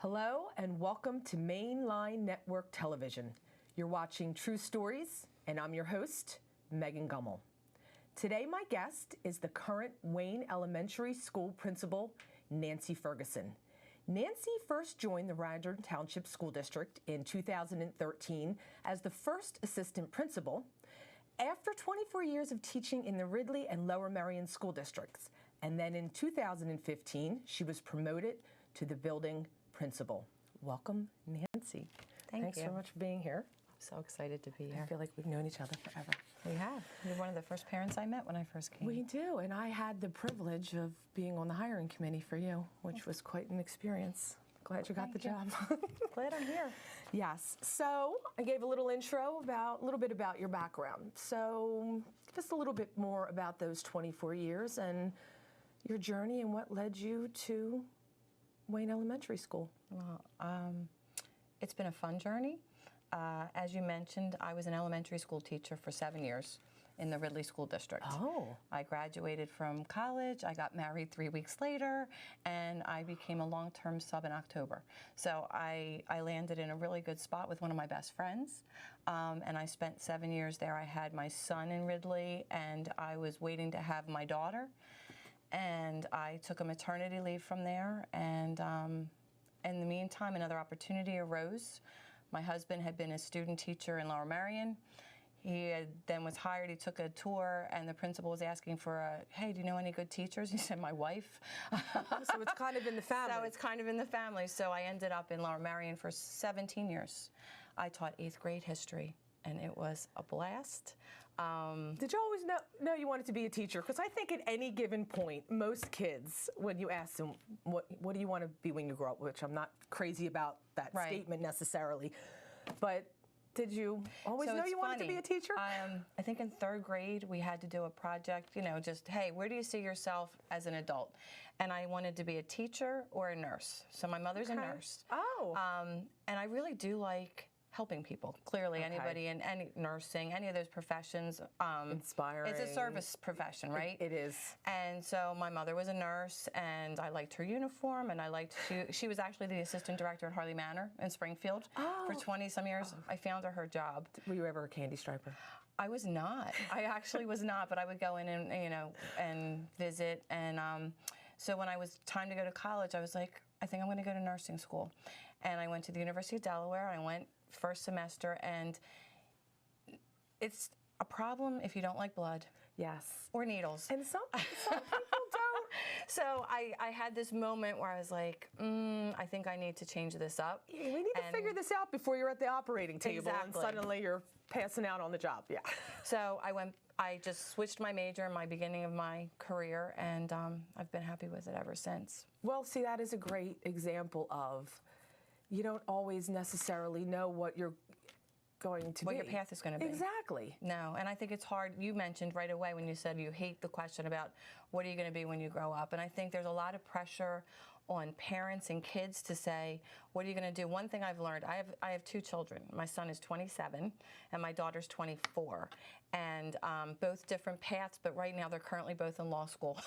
Hello and welcome to Mainline Network Television. You're watching True Stories, and I'm your host, Megan Gummel. Today my guest is the current Wayne Elementary School principal, Nancy Furgeson. Nancy first joined the Radnor Township School District in 2013 as the first assistant principal after 24 years of teaching in the Ridley and Lower Merion school districts. And then in 2015, she was promoted to the building principal. Welcome, Nancy. Thanks so much for being here. So excited to be here. I feel like we've known each other forever. We have. You're one of the first parents I met when I first came. We do, and I had the privilege of being on the hiring committee for you, which was quite an experience. Glad you got the job. Glad I'm here. Yes. So I gave a little intro about a little bit about your background. So just a little bit more about those 24 years and your journey and what led you to Wayne Elementary School. Well, it's been a fun journey. As you mentioned, I was an elementary school teacher for 7 years in the Ridley School District. Oh. I graduated from college, I got married 3 weeks later, and I became a long-term sub in October. So I landed in a really good spot with one of my best friends, and I spent 7 years there. I had my son in Ridley, and I was waiting to have my daughter. And I took a maternity leave from there, and in the meantime, another opportunity arose. My husband had been a student teacher in Lower Merion. He then was hired. He took a tour, and the principal was asking for hey, do you know any good teachers? He said, my wife. So it's kind of in the family. So it's kind of in the family. So I ended up in Lower Merion for 17 years. I taught 8th grade history, and it was a blast. Did you always know you wanted to be a teacher? Because I think at any given point, most kids, when you ask them, what do you want to be when you grow up, which I'm not crazy about that statement necessarily, but did you always know you wanted to be a teacher? I think in 3rd grade, we had to do a project, just, hey, where do you see yourself as an adult? And I wanted to be a teacher or a nurse. So my mother's a nurse. Oh. And I really do like helping people. Clearly, anybody in any nursing, any of those professions. Inspiring. It's a service profession, right? It is. And so my mother was a nurse, and I liked her uniform, and I liked she was actually the assistant director at Harley Manor in Springfield for 20-some years. I found her job. Were you ever a candy striper? I was not. I actually was not, but I would go in and and visit. And so when I was time to go to college, I was like, I think I'm going to go to nursing school. And I went to the University of Delaware. I went first semester, and it's a problem if you don't like blood. Yes. Or needles. And some people don't. So I had this moment where I was like, I think I need to change this up. Yeah, we need to figure this out before you're at the operating table and suddenly you're passing out on the job. Yeah. So I just switched my major in my beginning of my career, and I've been happy with it ever since. Well, see, that is a great example of you don't always necessarily know what you're going to be. What your path is going to be. Exactly. No, and I think it's hard. You mentioned right away when you said you hate the question about what are you going to be when you grow up, and I think there's a lot of pressure on parents and kids to say, what are you going to do? One thing I've learned, I have 2 children. My son is 27 and my daughter's 24, and both different paths, but right now they're currently both in law school.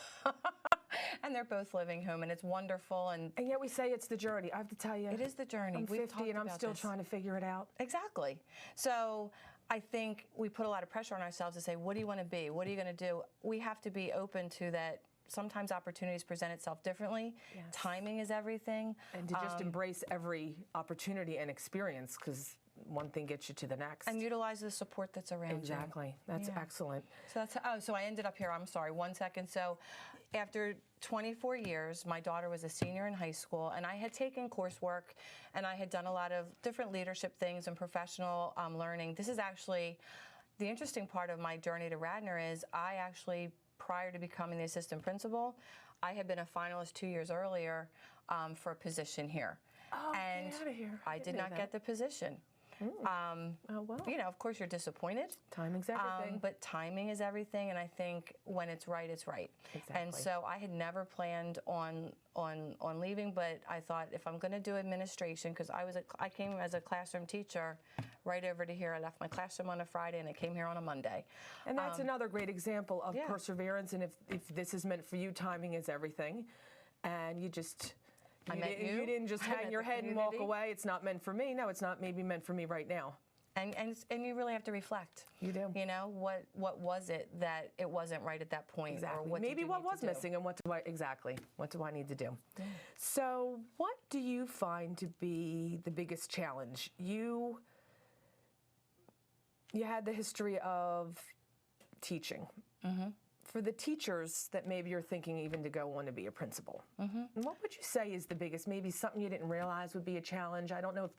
And they're both living home, and it's wonderful. And yet we say it's the journey. I have to tell you. It is the journey. I'm 50 and I'm still trying to figure it out. Exactly. So I think we put a lot of pressure on ourselves to say, what do you want to be? What are you going to do? We have to be open to that. Sometimes opportunities present itself differently. Yes. Timing is everything. And to just embrace every opportunity and experience, because one thing gets you to the next. And utilize the support that's around you. Exactly. That's excellent. So so I ended up here, I'm sorry, 1 second. So after 24 years, my daughter was a senior in high school, and I had taken coursework, and I had done a lot of different leadership things and professional learning. This is actually the interesting part of my journey to Radnor is I actually, prior to becoming the assistant principal, I had been a finalist 2 years earlier for a position here. Oh, and get out of here. I did not get the position. Oh, well. Of course you're disappointed. Timing's everything. But timing is everything, and I think when it's right, it's right. Exactly. And so I had never planned on leaving, but I thought if I'm going to do administration, because I came as a classroom teacher right over to here. I left my classroom on a Friday, and I came here on a Monday. And that's another great example of perseverance, and if this is meant for you, timing is everything. And you I met you. You didn't just I hang met your the head and walk community. away. It's not meant for me. No, it's not maybe meant for me right now. And you really have to reflect. You do. You know, what was it that it wasn't right at that point? Exactly. Or what Maybe did you what need was to do? missing and what do I need to do? So what do you find to be the biggest challenge? You had the history of teaching. For the teachers that maybe you're thinking even to go on to be a principal, what would you say is the biggest, maybe something you didn't realize would be a challenge? I don't know if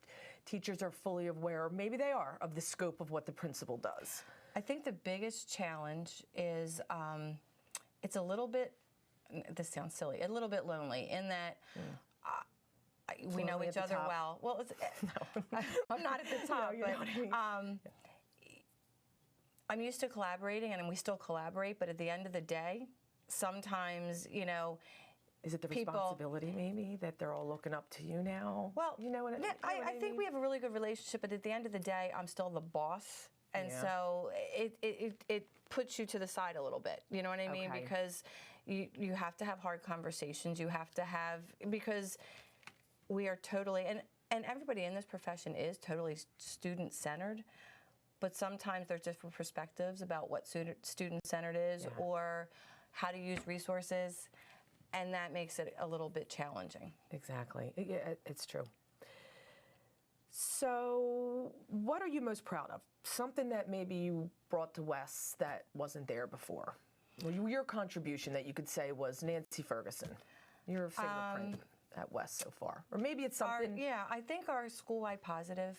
teachers are fully aware, maybe they are, of the scope of what the principal does. I think the biggest challenge is it's a little bit, this sounds silly, a little bit lonely in that we know Lonely each at the other top. well. Well, it's, I'm not at the top, No, you know what I mean. I'm used to collaborating, and we still collaborate, but at the end of the day, sometimes, you know, Is it the people- responsibility maybe that they're all looking up to you now? well, you know what I think we have a really good relationship, but at the end of the day, I'm still the boss. And Yeah. so it puts you to the side a little bit, you know what I mean? Okay. Because you have to have hard conversations. You have to have, because we are totally, and everybody in this profession is totally student-centered, but sometimes there's different perspectives about what student-centered is or how to use resources, and that makes it a little bit challenging. Exactly. It's true. So what are you most proud of? Something that maybe you brought to Wes that wasn't there before? Well, your contribution that you could say was Nancy Furgeson, your fingerprint at Wes so far. Or maybe it's something... I think our school-wide positive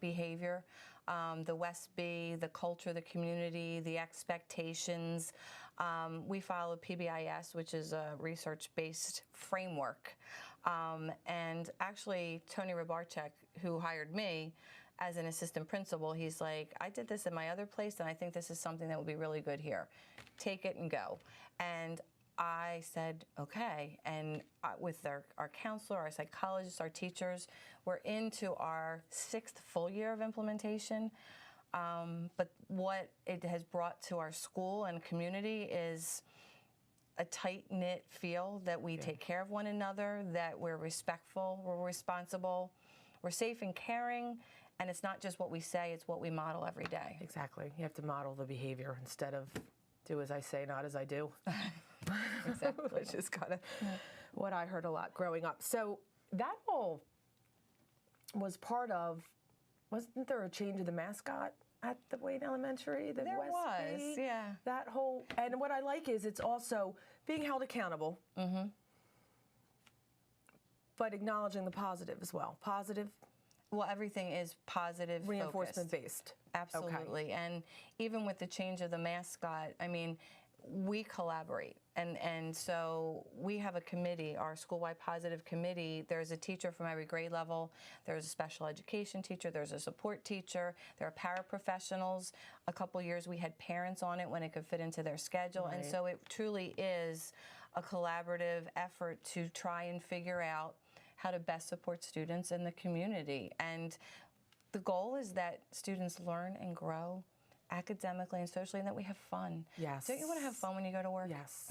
behavior, the WESB, the culture, the community, the expectations. We follow PBIS, which is a research-based framework. And actually, Tony Rybarczyk, who hired me as an assistant principal, he's like, I did this in my other place, and I think this is something that will be really good here. Take it and go. And I said, okay. And with our counselor, our psychologists, our teachers, we're into our 6th full year of implementation. But what it has brought to our school and community is a tight-knit feel that we take care of one another, that we're respectful, we're responsible, we're safe and caring, and it's not just what we say, it's what we model every day. Exactly. You have to model the behavior instead of do as I say, not as I do. Exactly. Which is kind of what I heard a lot growing up. So that all was part of, wasn't there a change of the mascot at the Wayne Elementary? There was, yeah. That whole, and what I like is it's also being held accountable, but acknowledging the positive as well. Positive, Well, everything is positive, reinforcement focused. based. Absolutely. Okay. And even with the change of the mascot, I mean, we collaborate. And so we have a committee, our school-wide positive committee. There's a teacher from every grade level. There's a special education teacher. There's a support teacher. There are paraprofessionals. A couple years we had parents on it when it could fit into their schedule. Right. And so it truly is a collaborative effort to try and figure out how to best support students in the community. And the goal is that students learn and grow academically and socially, and that we have fun. Yes. Don't you want to have fun when you go to work? Yes.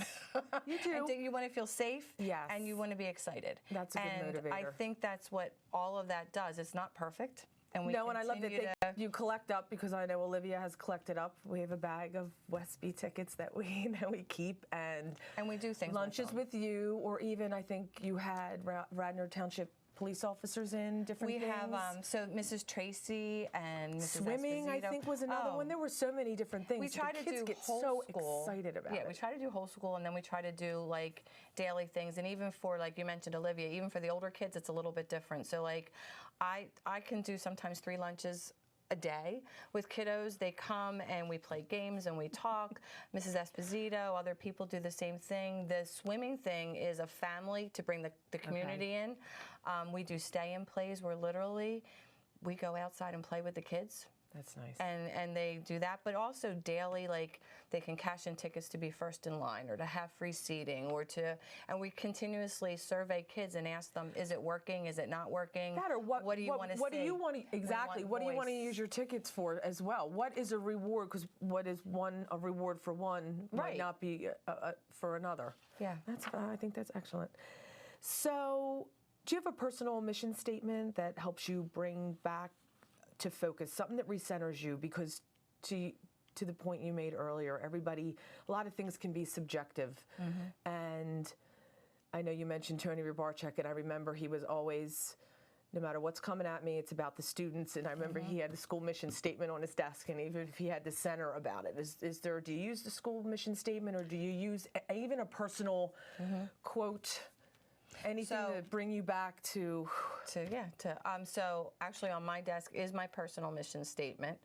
You do. And you want to feel safe? Yes. And you want to be excited. That's a good and I motivator. think that's what all of that does. It's not perfect. And we No, and I love that continue to- you collect up, because I know Olivia has collected up. We have a bag of WESB tickets that we keep, and we do things lunches them. with you, or even I think you had Radnor Township police officers in different We things. have, so Mrs. Tracy and Mrs. Swimming, I Esposito. think, was another one. There were so many different things. We try the to kids do get whole so school. excited about Yeah, it. we try to do whole school, and then we try to do like daily things. And even for, like you mentioned, Olivia, even for the older kids, it's a little bit different. So like, I can do sometimes 3 lunches a day with kiddos. They come and we play games and we talk. Mrs. Esposito, other people do the same thing. The swimming thing is a family to bring the community in. We do stay-in plays where literally we go outside and play with the kids. That's nice. And they do that, but also daily, like they can cash in tickets to be first in line or to have free seating and we continuously survey kids and ask them, is it working, is it not working? That or what do you want to see? What do you want to, exactly, what do you want to use your tickets for as well? What is a reward? Because what is a reward for one might Right. not be for another. Yeah. I think that's excellent. So Do you have a personal mission statement that helps you bring back to focus, something that recenters you? Because to the point you made earlier, a lot of things can be subjective. And I know you mentioned Tony Rybarczyk, and I remember he was always, no matter what's coming at me, it's about the students. And I remember he had the school mission statement on his desk, and even if he had the center about it, do you use the school mission statement, or do you use even a personal quote, anything to bring you back to? So actually on my desk is my personal mission statement.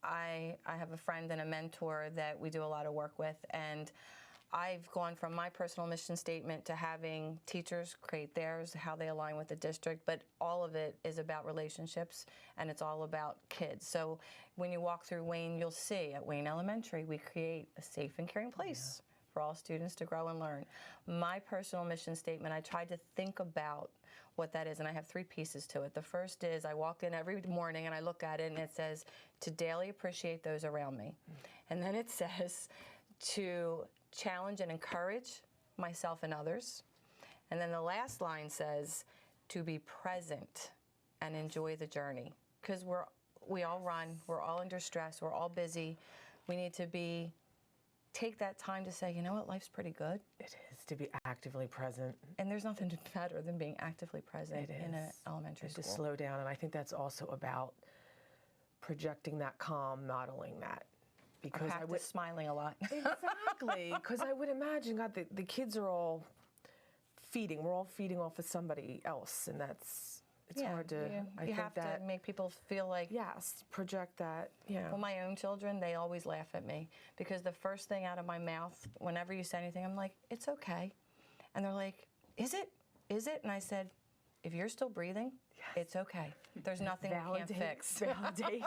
I have a friend and a mentor that we do a lot of work with, and I've gone from my personal mission statement to having teachers create theirs, how they align with the district, but all of it is about relationships, and it's all about kids. So when you walk through Wayne, you'll see at Wayne Elementary, we create a safe and caring place for all students to grow and learn. My personal mission statement, I tried to think about what that is, and I have 3 pieces to it. The first is I walk in every morning and I look at it, and it says to daily appreciate those around me. And then it says to challenge and encourage myself and others. And then the last line says to be present and enjoy the journey. Because we all run, we're all under stress, we're all busy. We need to take that time to say, you know what, life's pretty good. It is, to be actively present. And there's nothing better than being actively present in an elementary school. To slow down, and I think that's also about projecting that calm, modeling that. Because I was smiling a lot. Exactly, because I would imagine, God, the kids are all feeding. We're all feeding off of somebody else, and it's hard to. You have to make people feel like project that. Yeah. Well, my own children, they always laugh at me because the first thing out of my mouth, whenever you say anything, I'm like, "It's okay," and they're like, "Is it? Is it?" And I said, "If you're still breathing, it's okay. There's nothing we can't fix." Validate.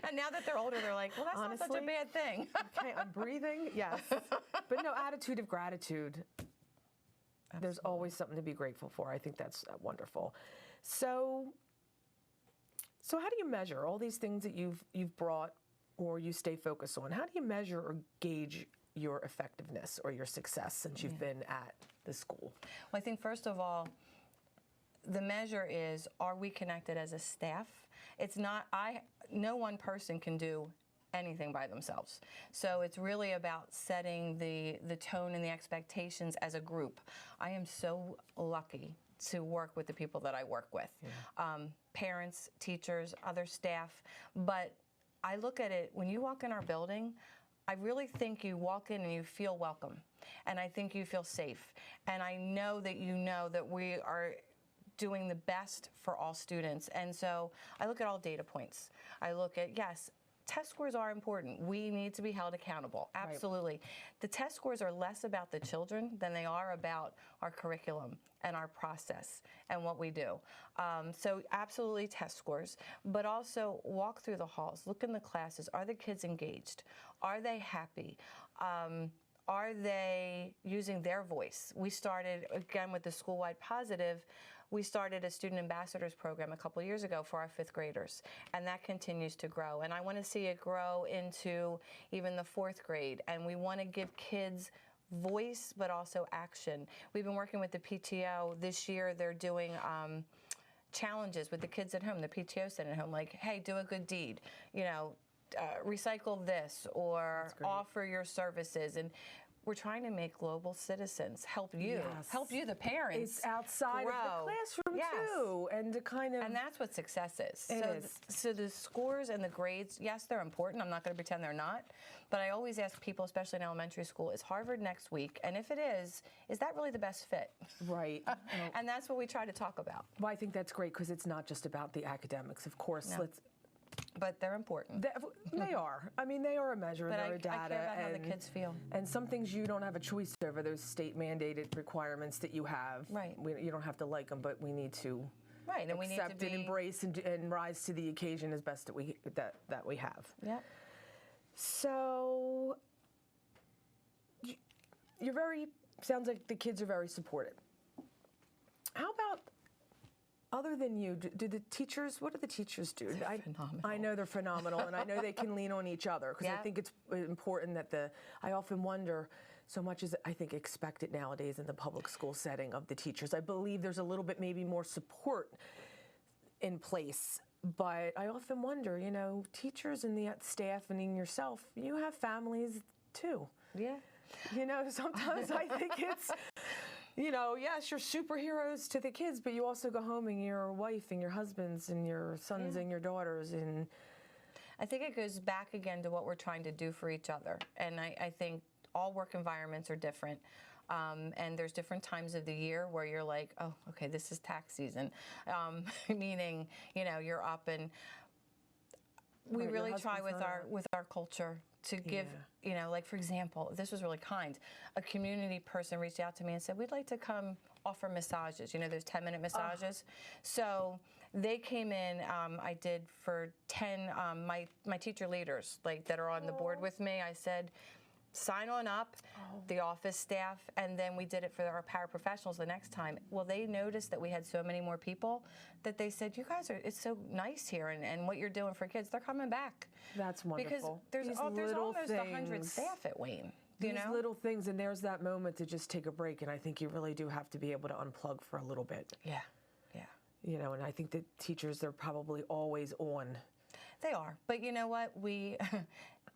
And now that they're older, they're like, "Well, that's honestly, not such a bad thing." Okay, I'm breathing. Yes, but no, attitude of gratitude. Absolutely. There's always something to be grateful for. I think that's wonderful. So how do you measure all these things that you've brought or you stay focused on? How do you measure or gauge your effectiveness or your success since you've been at the school? Well, I think first of all, the measure is, are we connected as a staff? It's not, no one person can do anything by themselves. So it's really about setting the tone and the expectations as a group. I am so lucky to work with the people that I work with. Parents, teachers, other staff. But I look at it, when you walk in our building, I really think you walk in and you feel welcome. And I think you feel safe. And I know that we are doing the best for all students. And so I look at all data points. I look at, yes, test scores are important. We need to be held accountable. Absolutely. Right. The test scores are less about the children than they are about our curriculum and our process and what we do. So absolutely test scores, but also walk through the halls, look in the classes. Are the kids engaged? Are they happy? Are they using their voice? We started, again, with the School-Wide Positive, we started a student ambassadors program a couple years ago for our 5th graders, and that continues to grow. And I want to see it grow into even the 4th grade, and we want to give kids voice but also action. We've been working with the PTO. This year they're doing challenges with the kids at home. The PTO sent at home, like, hey, do a good deed, recycle this, or offer your services. And we're trying to make global citizens help you, the parents. It's outside grow. Of the classroom too, and to kind of. And that's what success is. It is. So the scores and the grades, yes, they're important. I'm not going to pretend they're not, but I always ask people, especially in elementary school, is Harvard next week? And if it is that really the best fit? Right. And that's what we try to talk about. Well, I think that's great because it's not just about the academics, of course. No. But they're important. They are. I mean, they are a measure. But they're a data. I care about how the kids feel. And some things you don't have a choice over. Those state-mandated requirements that you have. Right. You don't have to like them, but we need to and we need to accept and embrace and rise to the occasion as best that we have. Yeah. So sounds like the kids are very supported. How about, other than you, do the teachers, what do the teachers do? They're phenomenal. I know they're phenomenal, and I know they can lean on each other, because I think it's important that I often wonder, so much is, I think, expected nowadays in the public school setting of the teachers. I believe there's a little bit maybe more support in place, but I often wonder, you know, teachers and the staff and even yourself, you have families too. Yeah. You know, sometimes I think it's, you know, yes, you're superheroes to the kids, but you also go home and your wife and your husbands and your sons and your daughters. And I think it goes back again to what we're trying to do for each other. And I think all work environments are different. And there's different times of the year where you're like, oh, okay, this is tax season. Meaning, you know, you're up, and we really try with our culture to give, you know, like, for example, this was really kind. A community person reached out to me and said, we'd like to come offer massages. You know, those 10-minute massages. So they came in, I did for 10, my teacher leaders, like, that are on the board with me. I said, sign on up, the office staff, and then we did it for our paraprofessionals the next time. Well, they noticed that we had so many more people that they said, you guys it's so nice here, and what you're doing for kids, they're coming back. That's wonderful. Because there's almost 100 staff at Wayne. These little things, and there's that moment to just take a break, and I think you really do have to be able to unplug for a little bit. Yeah, yeah. You know, and I think that teachers, they're probably always on. They are, but you know what? We,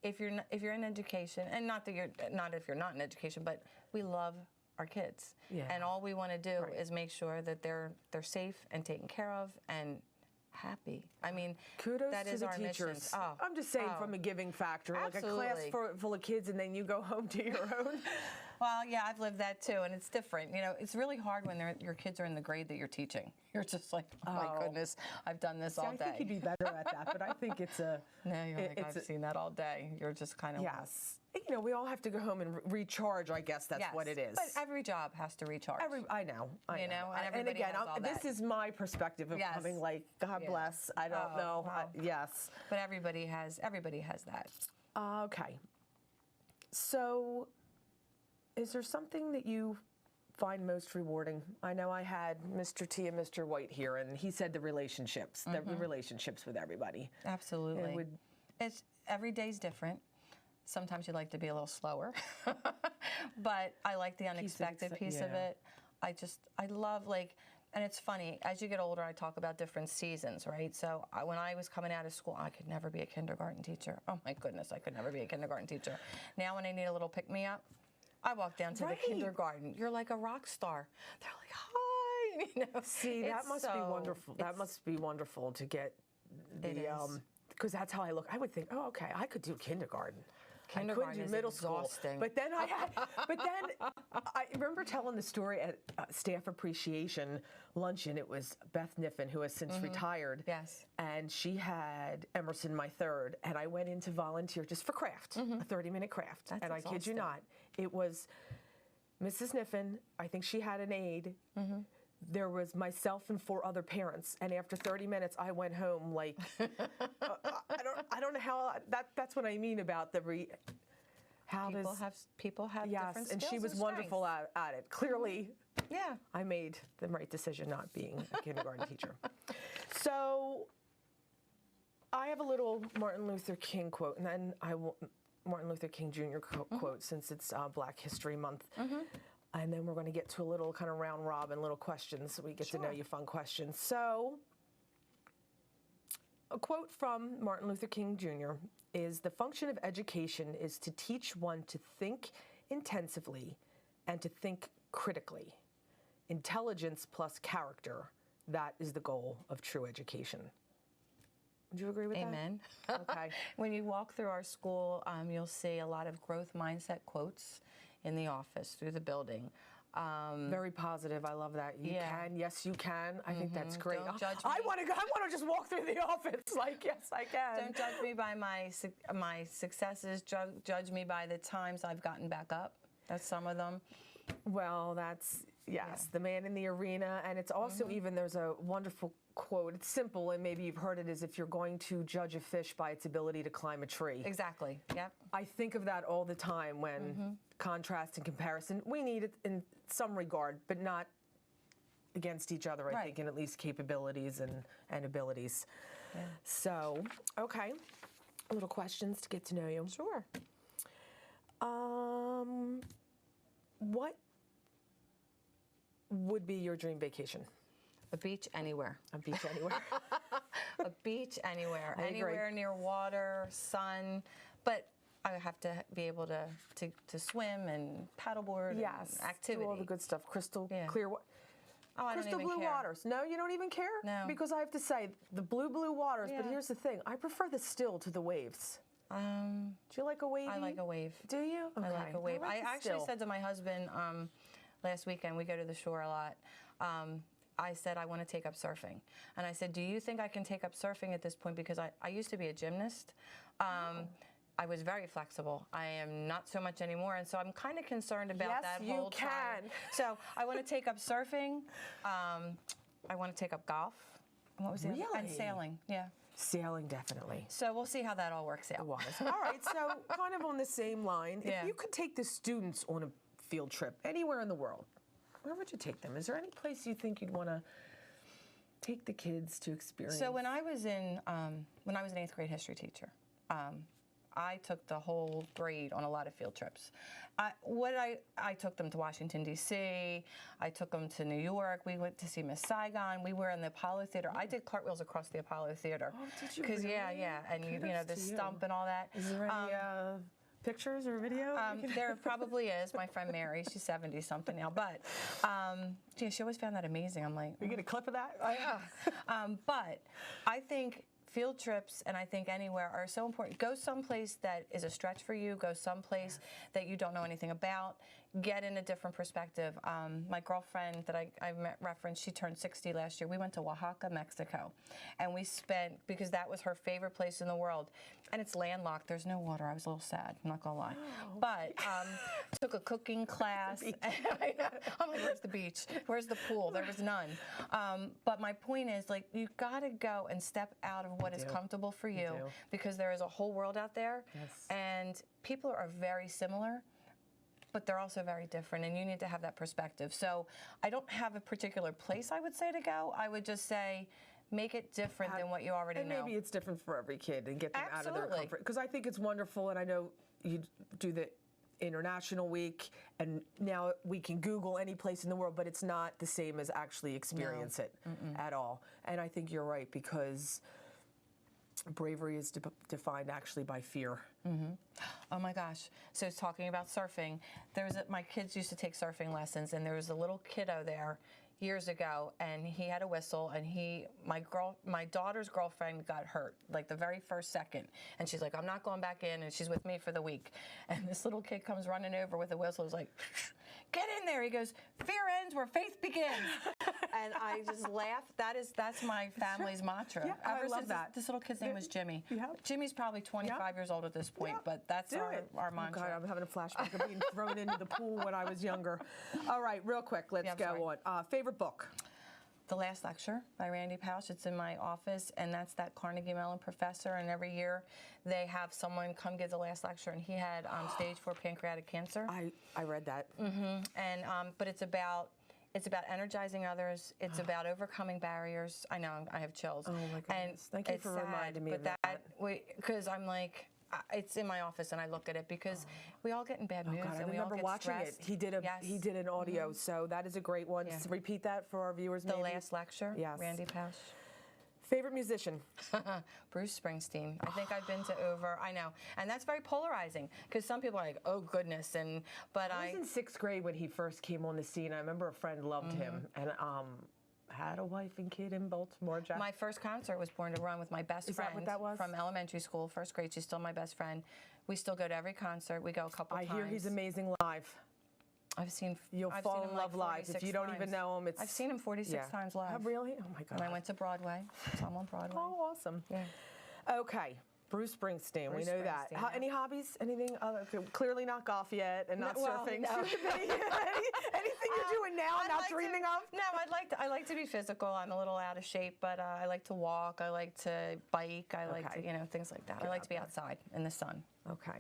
if you're in education, and not if you're not in education, but we love our kids, and all we want to do is make sure that they're safe and taken care of and happy. I mean, kudos that to is the our teachers. Mission. I'm just saying, from a giving factor, Absolutely. like a class full of kids, and then you go home to your own. Well, yeah, I've lived that too, and it's different. You know, it's really hard when your kids are in the grade that you're teaching. You're just like, oh my goodness, I've done this all day. I think you'd be better at that, but I think it's a. No, you're like, I've seen that all day. You're just kind of. Yes. You know, we all have to go home and recharge. I guess that's what it is. But every job has to recharge. I know. You know, and and everybody again, has all that. this is my perspective of coming. Like, God bless. I don't know. Wow. Yes. But everybody has that. Okay. So, is there something that you find most rewarding? I know I had Mr. T and Mr. White here, and he said the relationships, the relationships with everybody. Absolutely. It's every day's different. Sometimes you like to be a little slower, but I like the unexpected piece of it. I love, like, and it's funny, as you get older, I talk about different seasons, right? So when I was coming out of school, I could never be a kindergarten teacher. Oh my goodness, I could never be a kindergarten teacher. Now when I need a little pick-me-up, I walk down to the kindergarten. You're like a rock star. They're like, hi, you know. See, that must be wonderful. That must be wonderful to get the, because that's how I look. I would think, oh, okay, I could do kindergarten. Kindergarten I couldn't do is middle exhausting. school. But then I remember telling the story at staff appreciation luncheon. It was Beth Niffen, who has since retired. Yes. And she had Emerson, my third, and I went in to volunteer just for craft, a 30-minute craft. That's and I kid you not, it was Mrs. Niffen. I think she had an aide. There was myself and 4 other parents, and after 30 minutes, I went home like, I don't know how. That's what I mean about the people have different skills and she was and wonderful at it. Clearly, yeah, I made the right decision not being a kindergarten teacher. So, I have a little Martin Luther King quote, and then Martin Luther King Jr. quote, since it's Black History Month. And then we're going to get to a little kind of round robin, little questions, so we get to know you, fun questions. So, a quote from Martin Luther King Jr. is, "The function of education is to teach one to think intensively and to think critically. Intelligence plus character, that is the goal of true education." Would you agree with that? Amen. Okay. When you walk through our school, you'll see a lot of growth mindset quotes in the office, through the building. Very positive. I love that. You can. Yes, you can. I think that's great. Don't judge me. I want to just walk through the office like, yes, I can. Don't judge me by my successes. Judge me by the times I've gotten back up. That's some of them. Well, that's, yes, the man in the arena. And it's also even, there's a wonderful quote. It's simple, and maybe you've heard it, is, if you're going to judge a fish by its ability to climb a tree. Exactly. Yep. I think of that all the time when contrast and comparison, we need it in some regard, but not against each other, I think, in at least capabilities and abilities. Yeah. So, okay, little questions to get to know you. Sure. What would be your dream vacation? A beach anywhere. A beach anywhere. A beach anywhere. I agree. Anywhere near water, sun, but I have to be able to swim and paddleboard. Yes. And activity. Do all the good stuff. Crystal clear. Oh, I don't Crystal even blue care. waters. No, you don't even care? No. Because I have to say, the blue waters, but Yeah. here's the thing. I prefer the still to the waves. Do you like a wave? I like a wave. Do you? Okay. I like a wave. I the actually still. said to my husband last weekend, we go to the shore a lot. I said, I want to take up surfing. And I said, do you think I can take up surfing at this point? Because I used to be a gymnast. I was very flexible. I am not so much anymore. And so I'm kind of concerned about Yes, that you whole can. time. So I want to take up surfing. I want to take up golf. And what was the other? And Really? sailing, yeah. Sailing, definitely. So we'll see how that all works out. All right, so kind of on the same line, Yeah. if you could take the students on a field trip anywhere in the world, where would you take them? Is there any place you think you'd want to take the kids to experience? So when I was an 8th grade history teacher, I took the whole grade on a lot of field trips. I took them to Washington, D.C., I took them to New York, we went to see Miss Saigon, we were in the Apollo Theater. I did cartwheels across the Apollo Theater. Oh, did you Because, really? yeah, and you know, the Kudos to you. stump and all that. Is there any pictures or video? There probably is. My friend Mary, she's 70-something now, but yeah, she always found that amazing. I'm like, you get a clip of that? but I think field trips and I think anywhere are so important. Go someplace that is a stretch for you. Go someplace that you don't know anything about. Get in a different perspective. My girlfriend that I referenced, she turned 60 last year. We went to Oaxaca, Mexico, and we spent, because that was her favorite place in the world, and it's landlocked. There's no water. I was a little sad, I'm not gonna lie. Oh. But took a cooking class. I'm like, where's the beach? Where's the pool? There was none. But my point is, like, you gotta go and step out of what is comfortable for you, because there is a whole world out there, and people are very similar, but they're also very different, and you need to have that perspective. So I don't have a particular place I would say to go. I would just say, make it different than what you already know. And maybe it's different for every kid and get them out of their Absolutely. comfort. Because I think it's wonderful, and I know you do the International Week, and now we can Google any place in the world, but it's not the same as actually experience it at all. And I think you're right, because bravery is defined actually by fear. Oh my gosh. So talking about surfing, my kids used to take surfing lessons, and there was a little kiddo there years ago, and he had a whistle, and my daughter's girlfriend got hurt like the very first second, and she's like, I'm not going back in, and she's with me for the week. And this little kid comes running over with a whistle. He's like, get in there. He goes, fear ends where faith begins. And I just laughed. That's my family's mantra. Yeah, I love that. This little kid's name was Jimmy. Yeah. Jimmy's probably 25 years old at this point, but that's our mantra. Oh God, I'm having a flashback of being thrown into the pool when I was younger. All right, real quick, let's go on. Favorite book? The Last Lecture by Randy Pausch. It's in my office, and that's that Carnegie Mellon professor, and every year they have someone come give the last lecture, and he had stage 4 pancreatic cancer. I read that. And but it's about energizing others. It's about overcoming barriers. I know, I have chills. Oh my goodness. Thank you for reminding me of that. Because I'm like, it's in my office, and I look at it because we all get in bad moods, God, I and we all remember get watching stressed. it. He did an audio, so that is a great one. Yeah. Repeat that for our viewers. The Last Lecture, Yes. Randy Pausch. Favorite musician? Bruce Springsteen. I think I've been to over, I know, and that's very polarizing, because some people are like, oh goodness, but I was in 6th grade when he first came on the scene. I remember a friend loved him, and had a wife and kid in Baltimore. Jack. My first concert was Born to Run with my best friend. Is that what that was? From elementary school, 1st grade. She's still my best friend. We still go to every concert. We go a couple times. I hear he's amazing live. You'll fall in love live if you don't even know him. I've seen him 46 times live. Oh, really? Oh my God. And I went to Broadway. So I'm on Broadway. Oh, awesome. Yeah. Okay. Bruce Springsteen, we know that. Springsteen, yeah. Any hobbies? Anything? Clearly not golf yet, and not surfing. No. Anything you're doing now, and not dreaming of? No, I like to be physical. I'm a little out of shape, but I like to walk. I like to bike. I like to, things like that. I like to be outside in the sun. Okay.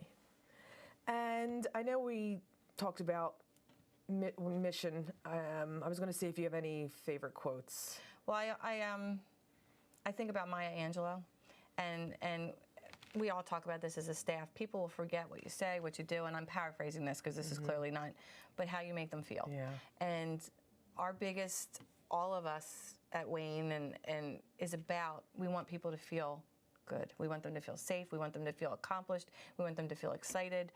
And I know we talked about mission. I was going to see if you have any favorite quotes. Well, I think about Maya Angelou, and we all talk about this as a staff. People will forget what you say, what you do, and I'm paraphrasing this because this is clearly not, but how you make them feel. Yeah. And our biggest, all of us at Wayne, and is about, we want people to feel good. We want them to feel safe. We want them to feel accomplished. We want them to feel excited.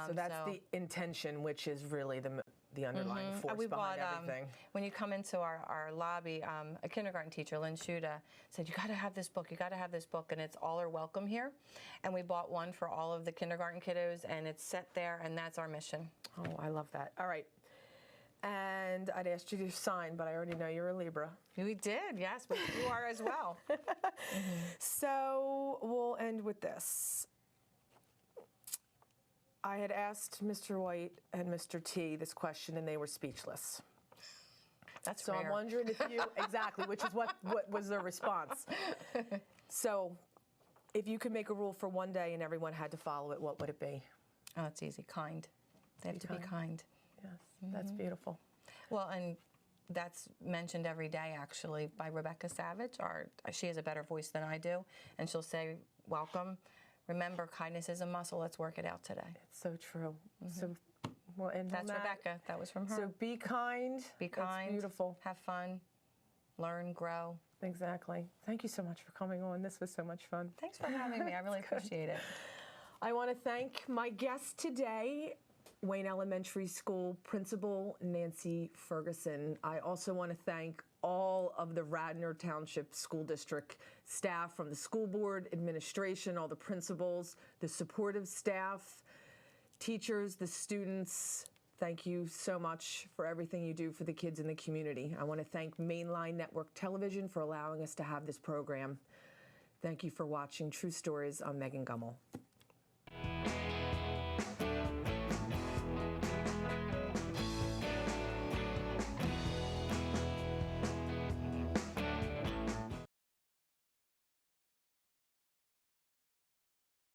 So that's the intention, which is really the underlying force behind everything. When you come into our lobby, a kindergarten teacher, Lynn Shuda, said, you got to have this book, you got to have this book, and it's All Are Welcome Here. And we bought one for all of the kindergarten kiddos, and it's set there, and that's our mission. Oh, I love that. All right. And I'd asked you to sign, but I already know you're a Libra. We did, yes, but you are as well. So we'll end with this. I had asked Mr. White and Mr. T this question, and they were speechless. That's so rare. I'm wondering if you, exactly, which is what was their response. So if you could make a rule for one day and everyone had to follow it, what would it be? Oh, it's easy. Kind. They have to be kind. Yes, that's beautiful. Well, and that's mentioned every day, actually, by Rebecca Savage. She has a better voice than I do, and she'll say, welcome. Remember, kindness is a muscle. Let's work it out today. It's so true. So we'll end That's on that. Rebecca. That was from her. So be kind. Be kind. That's beautiful. Have fun. Learn, grow. Exactly. Thank you so much for coming on. This was so much fun. Thanks for having me. I really appreciate it. I want to thank my guest today, Wayne Elementary School Principal Nancy Furgeson. I also want to thank all of the Radnor Township School District staff, from the school board, administration, all the principals, the supportive staff, teachers, the students. Thank you so much for everything you do for the kids in the community. I want to thank Mainline Network Television for allowing us to have this program. Thank you for watching True Stories. I'm Megan Gummel.